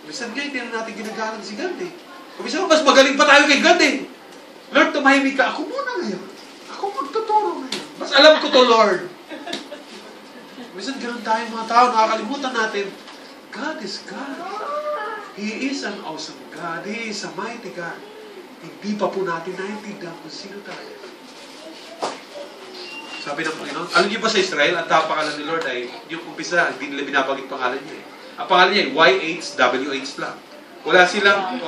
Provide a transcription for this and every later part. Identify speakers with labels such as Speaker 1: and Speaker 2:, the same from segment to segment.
Speaker 1: Minsan nga, hindi na natin ginagalang si God eh. Kung minsan, mas magaling pa tayo kay God eh. Lord, tumahimik ka. Ako muna ngayon. Ako magtuturo ngayon. Mas alam ko to, Lord. Minsan ganun tayo mga tao, nakakalimutan natin, God is God. He is an awesome God. He is a mighty God. Hindi pa po natin naiintindihan kung sino tayo. Sabi ng Panginoon, alam niyo ba sa Israel, ang tapakalan ni Lord ay, yung umpisa, hindi nila binabagit pangalan niya eh. Ang pangalan niya ay YH, WH lang. Wala silang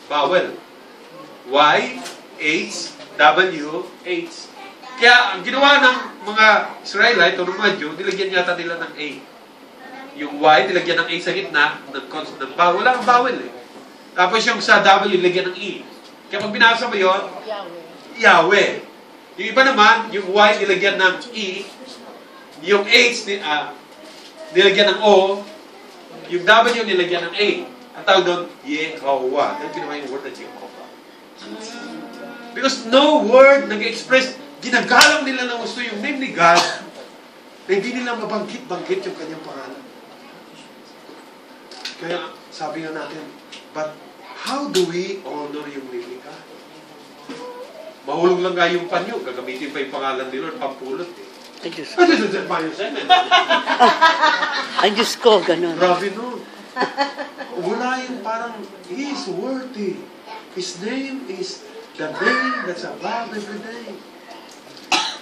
Speaker 1: vowel. YH, WH. Kaya, ang ginawa ng mga Israelite, o ng mga Jew, nilagyan yata nila ng A. Yung Y, nilagyan ng A sa gitna, ng vowel. Wala ang vowel eh. Tapos yung sa W, nilagyan ng E. Kaya pag binasa mo yun, Yahweh. Yung iba naman, yung Y nilagyan ng E, yung H nilagyan ng O, yung W nilagyan ng A. Ang tawag doon, Yehovah. Dahil ginawa yung word na Jehovah. Because no word nag-express, ginagalang nila ng gusto yung name ni God, na hindi nila mabanggit-banggit yung kanyang pangalan. Kaya sabi nga natin, but how do we honor yung name ni God? Mahulog lang nga yung panyo, gagamitin pa yung pangalan ni Lord, pampulot eh.
Speaker 2: Ay, Diyos ko. Ay, Diyos ko, ganun.
Speaker 1: Grabe nun. Wala yung parang, He is worthy. His name is the name that's above every name.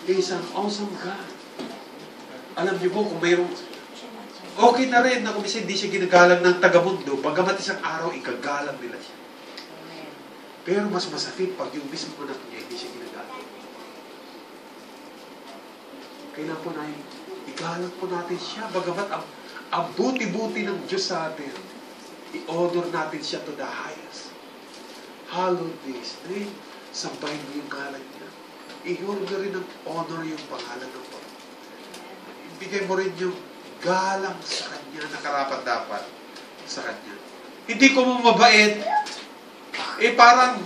Speaker 1: He is an awesome God. Alam niyo po, kung mayroong, okay na rin na kung hindi siya ginagalang ng taga-mundo, bagamat isang araw, ikagalang nila siya. Pero mas masakit pag yung mismo na niya hindi siya ginagalang. Kailangan po na igalang po natin siya. Bagamat ang buti-buti ng Diyos sa atin, i-honor natin siya to the highest. Hallowed be His name. Sambahin mo yung ngalan niya. I-honor na rin ng honor yung pangalan ng Panginoon. Ibigay mo rin yung galang sa Kanya na karapat-dapat sa Kanya. Hindi ko mo mabait, parang,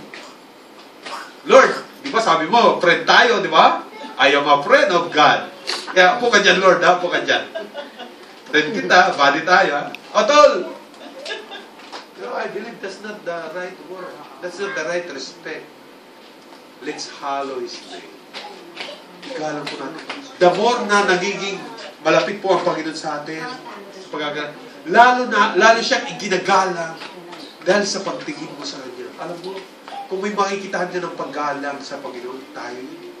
Speaker 1: Lord, di ba sabi mo, friend tayo, di ba? I am a friend of God. Kaya, po ka dyan, Lord, ha? Po ka dyan. Friend kita, body tayo, ha? O, tol! Pero I believe that's not the right word. That's not the right respect. Let's hallow His name. Igalang po natin. The more na nagiging malapit po ang Panginoon sa atin, lalo siyang iginagalang dahil sa pagtingin mo sa Kanya. Alam mo, kung may makikitahan niya ng paggalang sa Panginoon, tayo yun.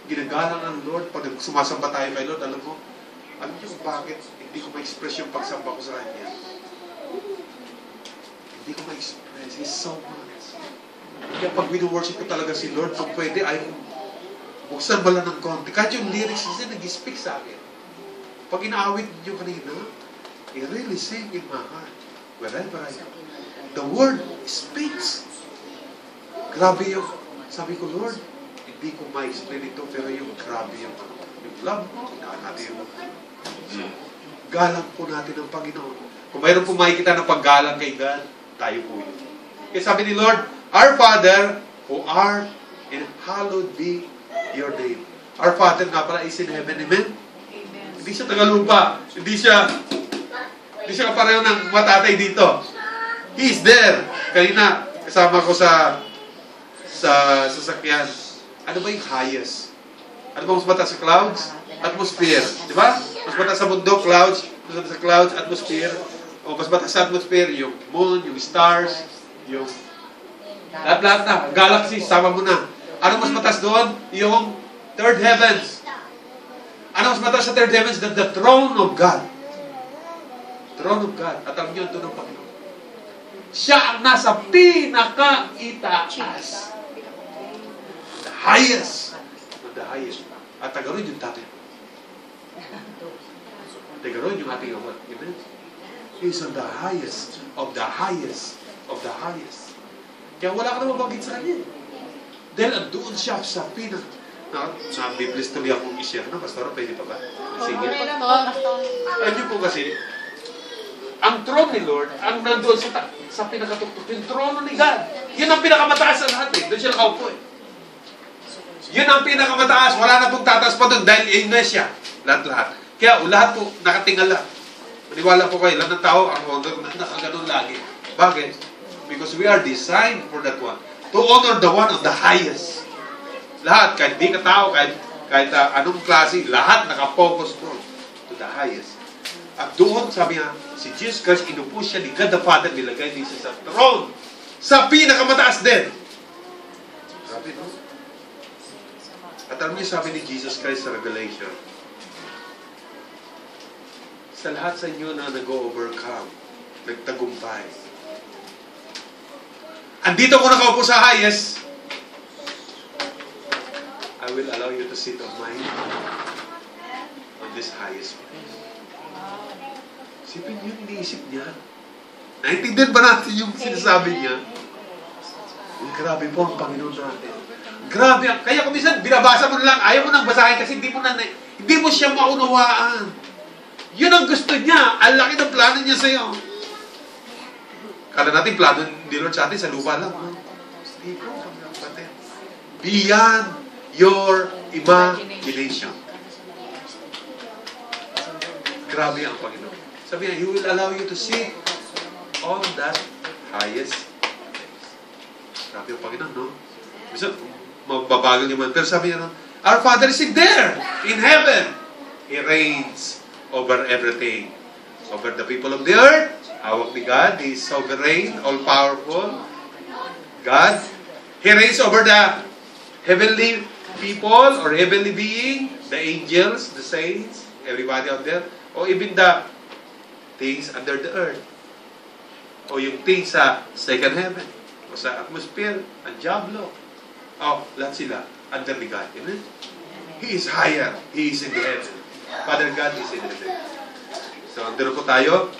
Speaker 1: Ginagalang ng Lord, pag sumasamba tayo kay Lord, alam mo kung bakit hindi ko ma-express yung pagsamba ko sa Kanya? Hindi ko ma-express. He's so much. Kaya pag wino-worship ko talaga si Lord, kung pwede, ay buksan mo lang ng konti. Kahit yung lyrics kasi nag-speak sa akin. Pag inaawit niyo kanina, I really sing in my heart. Wherever I am. The Word speaks. Grabe yung, sabi ko, Lord, hindi ko ma-explain ito, pero yung grabe yung love mo, natin yung galang po natin ng Panginoon. Kung mayroon po makikita ng paggalang kay God, tayo po yun. Kaya sabi ni Lord, Our Father, who art in hallowed be your name. Our Father nga pala is in heaven, amen? Hindi siya tagalupa. Hindi siya kapareho ng matatay dito. He is there. Kanina, kasama ko sa sasakyan. Ano ba yung highest? Ano ba mas mataas sa clouds? Atmosphere. Di ba? Mas mataas sa mundo, clouds. Mas mataas sa clouds, atmosphere. O mas mataas sa atmosphere, yung moon, yung stars, yung lahat-lahat na. Galaxy, sama mo na. Ano mas mataas doon? Yung third heavens. Ano mas mataas sa third heavens? The throne of God. Throne of God. At alam niyo, ito ng Panginoon. Siya ang nasa pinaka-itaas. The highest. The highest. At tagaroon yung tatay. Tagaroon yung ating Ama. Amen? He is on the highest of the highest of the highest. Kaya wala ka na mabanggit sa Kanya. Dahil andoon siya sa na-bibless tuloy akong i-share na. Pastor, pwede pa ba? Sige. Alam niyo po kasi, ang throne ni Lord, ang nandoon sa pinakatuktok, yung trono ni God. Yun ang pinakamataas sa lahat eh. Doon siya nakaupo eh. Yun ang pinakamataas. Wala na pong tataas pa doon dahil Iglesia. Lahat-lahat. Kaya lahat po nakatingala. Maniwala po kayo, lahat ng tao, ang honor na nakaganon lagi. Bakit? Because we are designed for that one. To honor the one of the highest. Lahat, kahit di ka tao, kahit anong klase, lahat nakapokus doon. To the highest. At doon, sabi nga, si Jesus Christ, inupo siya ni God the Father, nilagay niya sa throne. Sa pinakamataas din. Sabi, no? At alam niyo, sabi ni Jesus Christ sa Revelation, sa lahat sa inyo na nag-overcome, nagtagumpay. Andito ko nakaupo sa highest, I will allow you to sit on my on this highest place. Sipin niyo, iniisip niya. Naintindihan ba natin yung sinasabi niya? Grabe po ang Panginoon natin. Grabe. Kaya kung minsan, binabasa mo lang, ayaw mo nang basahin kasi hindi mo siya maunawaan. Yun ang gusto niya. Ang laki ng plano niya sa'yo. Kala natin, plano ni Lord sa atin sa lupa lang. Hindi po, kapatid. Beyond your imagination. Grabe ang Panginoon. Sabi niya, He will allow you to sit on that highest place. Grabe ang Panginoon, no? Minsan, mababagal niyo man. Pero sabi niya, no? Our Father is in there, in heaven. He reigns over everything. Over the people of the earth. Hawak ni God. He is sovereign, all-powerful. God. He reigns over the heavenly people or heavenly being, the angels, the saints, everybody out there, or even the things under the earth, o yung things sa second heaven, o sa atmosphere, ang diablo, lahat sila under the God. Amen? He is higher. He is in the heaven. Father God is in heaven. So, andun po tayo.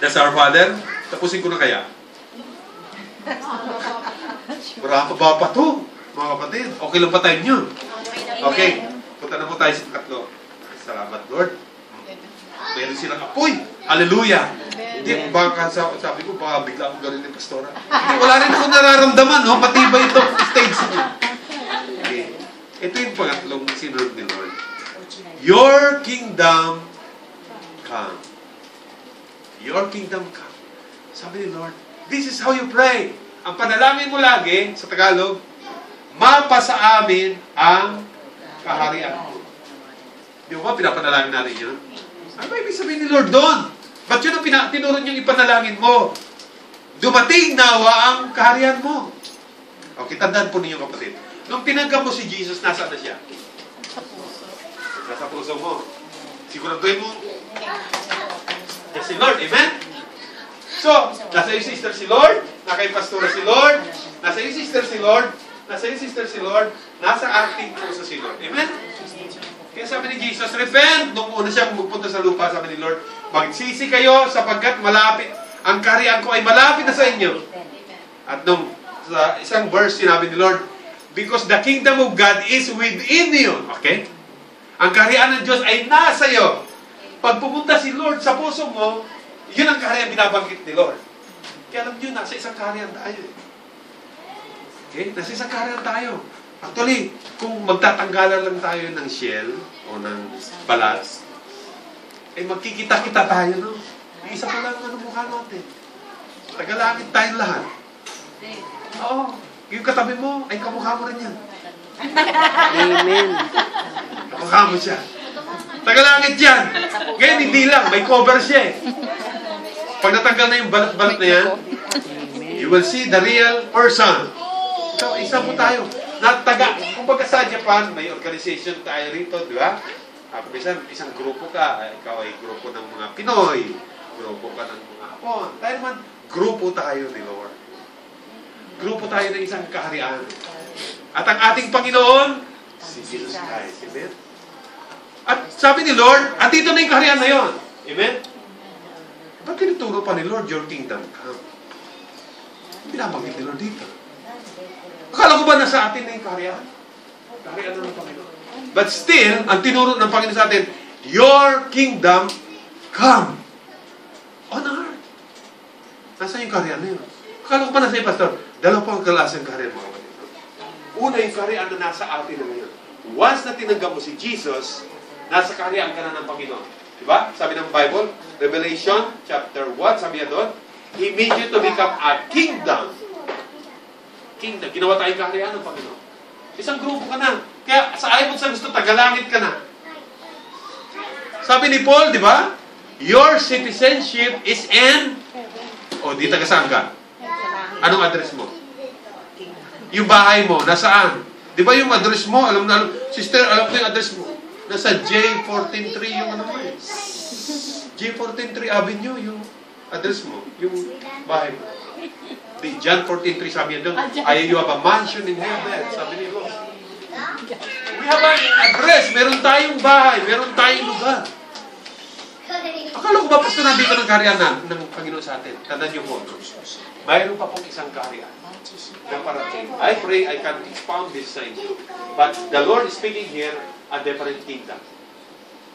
Speaker 1: That's our Father. Tapusin ko na kaya. Marami pa to, mga kapatid. Okay lang ba tayo nyo? Okay. Punta na po tayo sa tatlo. Salamat, Lord. Meron silang apoy. Hallelujah. Hindi, baka sabi ko, baka bigla akong gano'n ng pastora. Hindi, wala rin ako nararamdaman, no? Matibay itong stage niya. Okay. Ito yung pangatlong sinunod ni Lord. Your kingdom come. Your kingdom come. Sabi ni Lord, this is how you pray. Ang panalangin mo lagi, sa Tagalog, mapa sa amin ang kaharian mo. Di ba, pinapanalangin natin yun? Ano ba ibig sabihin ni Lord doon? Ba't yun ang tinuro niyang ipanalangin mo? Dumating nawa ang kaharian mo. Okay, tandaan po ninyo kapatid. Nung tinanggap mo si Jesus, nasaan na siya? Nasa puso mo. Siguraduhin mo. Yes, si Lord. Amen? So, nasa iyo sister si Lord, nasa iyo pastora si Lord, nasa iyo sister si Lord, nasa iyo sister si Lord, nasa ating puso si Lord. Amen? Kaya sabi ni Jesus, repent. Nung una siyang magpunta sa lupa, sabi ni Lord, magsisi kayo sapagkat malapit, ang kaharian ko ay malapit na sa inyo. At nung sa isang verse, sinabi ni Lord, because the kingdom of God is within you. Okay? Ang kaharian ng Diyos ay nasa iyo. Pag pumunta si Lord sa puso mo, yun ang kaharian binabanggit ni Lord. Kaya alam nyo, nasa isang kaharian tayo. Okay? Nasa isang kaharian tayo. Actually, kung magtatanggalan lang tayo ng shell o ng balat, magkikita-kita tayo, no? Isa pa lang ang mukha natin. Tagalangit tayong lahat. Oo. Yung katabi mo, ay kamukha mo rin yan.
Speaker 2: Amen.
Speaker 1: Kamukha mo siya. Tagalangit yan. Ngayon, hindi lang. May cover siya eh. Pag natanggal na yung balat-balat na yan, you will see the real person. So, isa po tayo. Kung baga sa Japan, may organization tayo rito, di ba? Isang grupo ka. Ikaw ay grupo ng mga Pinoy. Grupo ka ng mga Hapon. Tayo naman, grupo tayo ni Lord. Grupo tayo ng isang kaharian. At ang ating Panginoon, si Jesus Christ. Amen? At sabi ni Lord, andito na yung kaharian na yun. Amen? Ba't tinuturo pa ni Lord, your kingdom come? Pinabanggit ni Lord dito. Akala ko ba nasa atin na yung kaharian? Kaharian na ng Panginoon. But still, ang tinuro ng Panginoon sa atin, your kingdom come on earth. Nasaan yung kaharian na yun? Akala ko ba nasa yung pastor? Dalawa pa ang kalasang kaharian, mga kapatid. Una, yung kaharian na nasa atin na ngayon. Once na tinanggap mo si Jesus, nasa kaharian ka na ng Panginoon. Diba? Sabi ng Bible, Revelation chapter 1, sabi niya doon, He made you to become a kingdom. Kingdom. Ginawa tayong kaharian ng Panginoon. Isang grupo ka na. Kaya sa ayon sa gusto, tagalangit ka na. Sabi ni Paul, di ba? Your citizenship is in... O, di taga saan ka? Anong address mo? Yung bahay mo, nasaan? Di ba yung address mo? Alam na, sister, alam ko yung address mo. Nasa J143 yung ano mo eh. J143 Avenue, yung address mo. Yung bahay mo. Di, John 14:3 sabi niya doon, you have a mansion in heaven. Sabi ni Lord. We have an address. Meron tayong bahay. Meron tayong lugar. Akala ko ba pasto nandito ng kaharian ng Panginoon sa atin? Tandaan niyo po. Mayroon pa pong isang kaharian na parating. I pray I can expound this sa inyo. But the Lord is speaking here a different kingdom.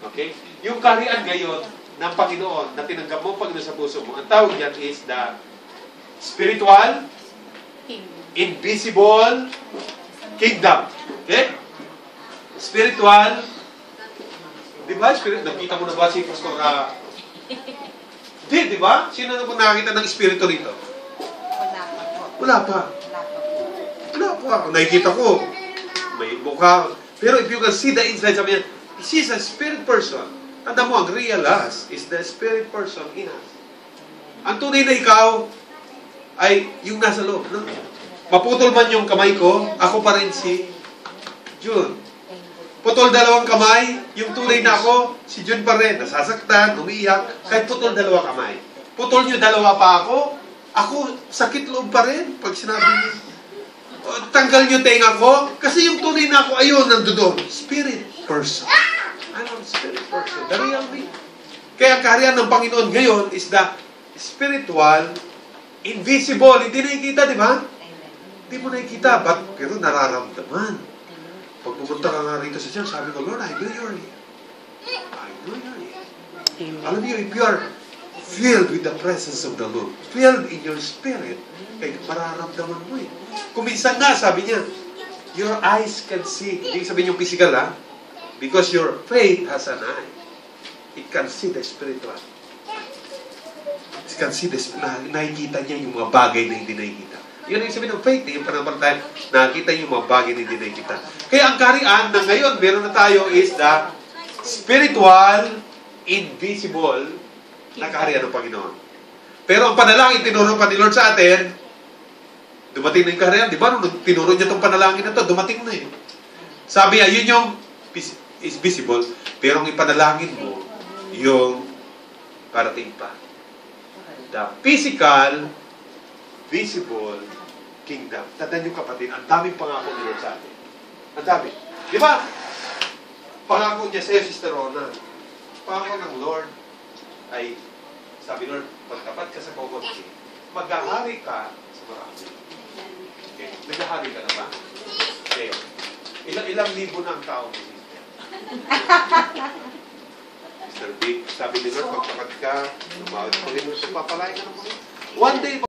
Speaker 1: Okay? Yung kaharian ngayon ng Panginoon na tinanggap mo Panginoon sa puso mo, ang tawag niyan is the spiritual, invisible kingdom. Okay? Spiritual, di ba? Nakita mo na ba si Pastor di ba? Sino na po nakakita ng espiritu rito? Wala pa. Wala pa. Nakikita ko, may mukha. Pero if you can see the inside, sabi niya, she's a spirit person. Tanda mo, ang real us is the spirit person in us. Ang tunay na ikaw ay yung nasa loob. No? Maputol man yung kamay ko, ako pa rin si June. Putol dalawang kamay, yung tunay na ako, si June pa rin. Nasasaktan, umiiyak, kahit putol dalawa kamay. Putol nyo dalawa pa ako sakit loob pa rin pag sinabi niyo. Tanggal nyo tenga ko, kasi yung tunay na ako, ayun, nandoon. Spirit person. I'm a spirit person. The real me. Kaya ang kaharian ng Panginoon ngayon is the spiritual, invisible. Hindi nakikita, di ba? Hindi mo nakikita, pero nararamdaman. Pag pumunta ka nga rito sa church, sabi ko, Lord, I know you're here. I know you're here. Alam niyo, if you are filled with the presence of the Lord, filled in your spirit, kaya mararamdaman mo eh. Kuminsan nga, sabi niya, your eyes can see. Hindi sabihin yung physical, ha? Because your faith has an eye. It can see the spiritual. It can see the spiritual. Nakikita niya yung mga bagay na hindi nakikita. Yun ang sabihin ng faith, yung pananampalataya, nakikita yung mga bagay na hindi nakikita. Kaya ang kaharian na ngayon, meron na tayo is the spiritual, invisible na kaharian ng Panginoon. Pero ang panalangin, tinuro pa ni Lord sa atin, dumating na yung kaharian. Di ba? Nung tinuro niya itong panalangin na ito, dumating na eh. Sabi niya, yun yung is visible, pero ang ipanalangin mo, yung parating pa. The physical, visible kingdom. Tandaan yung kapatid, ang daming pangako ni Lord sa atin. Ang dami. Di ba? Pangako niya sa'yo, Sister Rona. Pangako ng Lord ay, sabi Lord, pagtapat ka sa kukunti, maghahari ka sa marami. Okay. Naghahari ka na ba? Okay. Ilang libo na ang tao mo, Sister? Sister Big, sabi ni Lord, pagtapat ka, lumawag ko rin, papalaya ka na mo. One day,